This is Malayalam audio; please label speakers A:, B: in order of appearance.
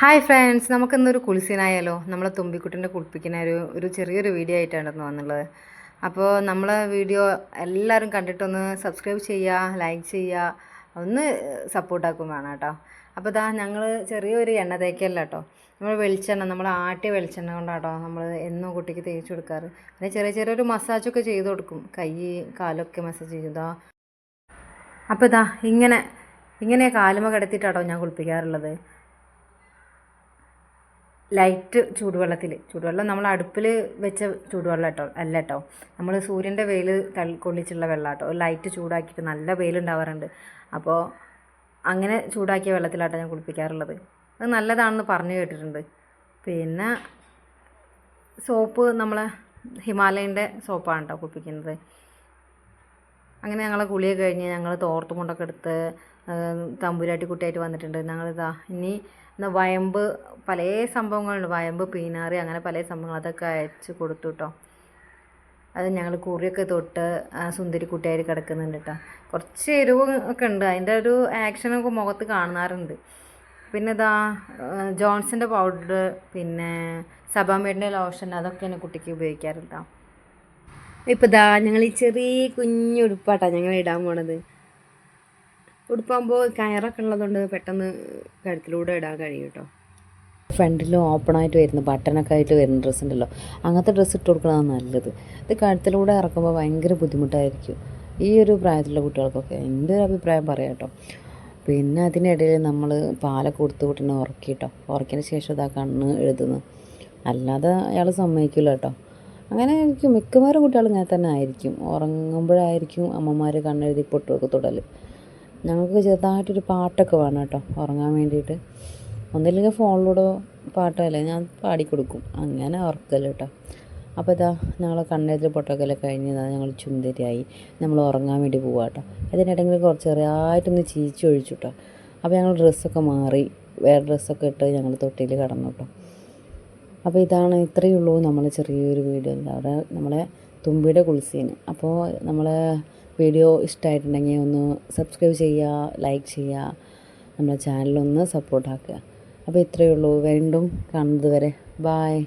A: ഹായ് ഫ്രണ്ട്സ്, നമുക്കിന്നൊരു കുളിസീനായാലോ? നമ്മളെ തുമ്പിക്കുട്ടീനെ കുളിപ്പിക്കുന്ന ഒരു ചെറിയൊരു വീഡിയോ ആയിട്ടാണ് വന്നുള്ളത്. അപ്പോൾ നമ്മളെ വീഡിയോ എല്ലാവരും കണ്ടിട്ടൊന്ന് സബ്സ്ക്രൈബ് ചെയ്യുക, ലൈക്ക് ചെയ്യുക, ഒന്ന് സപ്പോർട്ടാക്കും വേണം കേട്ടോ. അപ്പോൾ ഇതാ ഞങ്ങൾ ചെറിയൊരു എണ്ണ തേക്കല്ല കേട്ടോ, നമ്മൾ വെളിച്ചെണ്ണ, നമ്മൾ ആട്ടിയ വെളിച്ചെണ്ണ കൊണ്ടാട്ടോ നമ്മൾ എന്നും കുട്ടിക്ക് തേച്ച് കൊടുക്കാറ്. പിന്നെ ചെറിയൊരു മസാജൊക്കെ ചെയ്ത് കൊടുക്കും, കൈ കാലൊക്കെ മസാജ് ചെയ്താ. അപ്പോൾ ഇതാ ഇങ്ങനെ കാലുമ കിടത്തിയിട്ടാട്ടോ ഞാൻ കുളിപ്പിക്കാറുള്ളത്. ലൈറ്റ് ചൂടുവെള്ളം നമ്മൾ അടുപ്പിൽ വെച്ച ചൂടുവെള്ളം അല്ല കേട്ടോ, നമ്മൾ സൂര്യൻ്റെ വെയിൽ കൊള്ളിച്ചുള്ള വെള്ളം കേട്ടോ. ലൈറ്റ് ചൂടാക്കിയിട്ട് നല്ല വെയിലുണ്ടാവാറുണ്ട്, അപ്പോൾ അങ്ങനെ ചൂടാക്കിയ വെള്ളത്തിലാട്ടോ ഞാൻ കുളിപ്പിക്കാറുള്ളത്. അത് നല്ലതാണെന്ന് പറഞ്ഞു കേട്ടിട്ടുണ്ട്. പിന്നെ സോപ്പ് നമ്മളെ ഹിമാലയൻ്റെ സോപ്പാണ് കേട്ടോ കുളിപ്പിക്കുന്നത്. അങ്ങനെ ഞങ്ങളെ കുളിയൊക്കെ കഴിഞ്ഞ് ഞങ്ങൾ തോർത്തുമുണ്ടൊക്കെ എടുത്ത് തമ്പുരാട്ടി കുട്ടിയായിട്ട് വന്നിട്ടുണ്ട്. ഞങ്ങളിതാ ഇനി വയമ്പ് പല സംഭവങ്ങളുണ്ട്, വയമ്പ് പീനാറി അങ്ങനെ പല സംഭവങ്ങൾ അതൊക്കെ അയച്ച് കൊടുത്തു കേട്ടോ. അത് ഞങ്ങൾ കുറിയൊക്കെ തൊട്ട് സുന്ദരി കുട്ടിയായിട്ട് കിടക്കുന്നുണ്ട് കേട്ടോ. കുറച്ച് എരിവ് ഒക്കെ ഉണ്ട്, അതിൻ്റെ ഒരു ആക്ഷനൊക്കെ മുഖത്ത് കാണാറുണ്ട്. പിന്നെ ഇതാ ജോൺസിൻ്റെ പൗഡർ, പിന്നെ സബാമേഡിൻ്റെ ലോഷൻ, അതൊക്കെയാണ് കുട്ടിക്ക് ഉപയോഗിക്കാറുണ്ടോ. ഇപ്പോൾ ഇതാ ഞങ്ങൾ ഈ ചെറിയ കുഞ്ഞു ഉടുപ്പാട്ടാണ് ഞങ്ങൾ ഇടാൻ പോണത്. ഉടുപ്പാകുമ്പോൾ കയറൊക്കെ ഉള്ളതുകൊണ്ട് പെട്ടെന്ന് കഴുത്തിലൂടെ ഇടാൻ കഴിയും കേട്ടോ. ഫ്രണ്ടിൽ ഓപ്പണായിട്ട് വരുന്ന ബട്ടനൊക്കെ ആയിട്ട് വരുന്ന ഡ്രസ്സ് ഉണ്ടല്ലോ, അങ്ങനത്തെ ഡ്രസ്സ് ഇട്ട് കൊടുക്കുന്നതാണ് നല്ലത്. ഇത് കഴുത്തിലൂടെ ഇറക്കുമ്പോൾ ഭയങ്കര ബുദ്ധിമുട്ടായിരിക്കും ഈ ഒരു പ്രായത്തിലുള്ള കുട്ടികൾക്കൊക്കെ, എൻ്റെ ഒരു അഭിപ്രായം പറയാം കേട്ടോ. പിന്നെ അതിനിടയിൽ നമ്മൾ പാലൊക്കെ കൊടുത്ത് കുട്ടീനെ ഉറക്കിയതിന് ശേഷം ഇതാ കണ്ണ് എഴുതുന്നു, അല്ലാതെ അയാൾ സമ്മതിക്കില്ല കേട്ടോ. അങ്ങനെ ആയിരിക്കും മിക്കവാറും കുട്ടികൾ ഇങ്ങനെ തന്നെ ആയിരിക്കും, ഉറങ്ങുമ്പോഴായിരിക്കും അമ്മമാർ കണ്ണെഴുതി പൊട്ടുമൊക്കെ തൊടൽ. ഞങ്ങൾക്ക് ചെറുതായിട്ടൊരു പാട്ടൊക്കെ വേണം കേട്ടോ ഉറങ്ങാൻ വേണ്ടിയിട്ട്. ഒന്നില്ലെങ്കിൽ ഫോണിലൂടെ പാട്ടല്ലേ ഞാൻ പാടിക്കൊടുക്കും, അങ്ങനെ ഉറക്കൽ കേട്ടോ. അപ്പോൾ ഇതാ ഞങ്ങൾ കണ്ണെഴുതി പൊട്ടൊക്കെ കഴിഞ്ഞതാ, ഞങ്ങൾ ചുന്ദരിയായി നമ്മൾ ഉറങ്ങാൻ വേണ്ടി പോവാം കേട്ടോ. അതിനിടയിൽ കുറച്ച് ചെറിയായിട്ടൊന്ന് ചീച്ചൊഴിച്ചു കേട്ടോ. അപ്പോൾ ഞങ്ങൾ ഡ്രസ്സൊക്കെ മാറി വേറെ ഡ്രസ്സൊക്കെ ഇട്ട് ഞങ്ങൾ തൊട്ടിയിൽ കിടന്നു കേട്ടോ. അപ്പോൾ ഇത്രയേ ഉള്ളൂ നമ്മളെ ചെറിയൊരു വീഡിയോ. അവിടെ നമ്മളെ തുമ്പിയുടെ കുളിസീന്. അപ്പോൾ നമ്മളെ വീഡിയോ ഇഷ്ടമായിട്ടുണ്ടെങ്കിൽ ഒന്ന് സബ്സ്ക്രൈബ് ചെയ്യുക, ലൈക്ക് ചെയ്യുക, നമ്മളെ ചാനലൊന്ന് സപ്പോർട്ടാക്കുക. അപ്പോൾ ഇത്രയേ ഉള്ളൂ, വീണ്ടും കാണുന്നത് വരെ ബായ്.